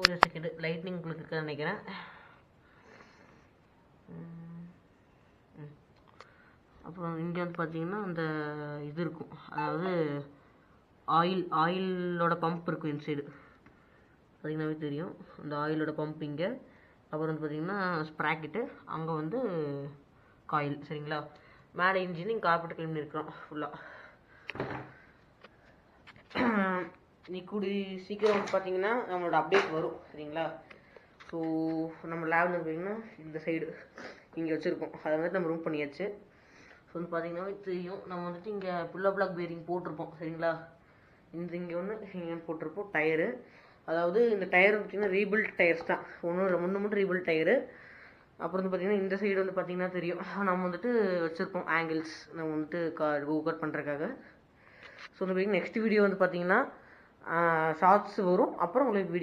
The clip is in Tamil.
ஒரு செகண்ட் லைட்னிங் உங்களுக்கு இருக்குன்னு நினைக்கிறேன். அப்புறம் இங்கே வந்து பார்த்தீங்கன்னா அந்த இது இருக்கும், அதாவது ஆயிலோட பம்ப் இருக்கும் இன்சைடு, பார்த்தீங்கன்னாவே தெரியும் அந்த ஆயிலோட பம்ப் இங்கே. அப்புறம் வந்து பார்த்தீங்கன்னா ஸ்ப்ராக்கெட்டு, அங்கே வந்து காயில். சரிங்களா, மேலே இன்ஜினிங் கார்பெட் க்ளீன் பண்ணியிருக்கிறோம் ஃபுல்லாக. நீ கூடி சீக்கிரம் வந்து பார்த்தீங்கன்னா நம்மளோட அப்டேட் வரும். சரிங்களா, ஸோ நம்ம லேபில் பார்த்தீங்கன்னா இந்த சைடு இங்கே வச்சுருக்கோம், அதை வந்துட்டு நம்ம ரூம் பண்ணியாச்சு. ஸோ வந்து பார்த்தீங்கன்னா தெரியும் நம்ம வந்துட்டு இங்கே புல்லோ பிளாக் பேரிங் போட்டிருப்போம். சரிங்களா, இங்கே ஒன்று இங்கே போட்டிருப்போம் டயரு. அதாவது இந்த டயர் பார்த்தீங்கன்னா ரீபில்ட் டயர்ஸ் தான், ஒன்று ரீபில்ட் டயரு. அப்புறம் வந்து பார்த்தீங்கன்னா இந்த சைடு வந்து பார்த்தீங்கன்னா தெரியும் நம்ம வந்துட்டு வச்சுருப்போம் ஆங்கிள்ஸ், நம்ம வந்துட்டு கட் பண்ணுறதுக்காக. ஸோ இந்த நெக்ஸ்ட் வீடியோ வந்து பார்த்தீங்கன்னா ஷார்ட்ஸ் வரும், அப்புறம் உங்களுக்கு வீடியோ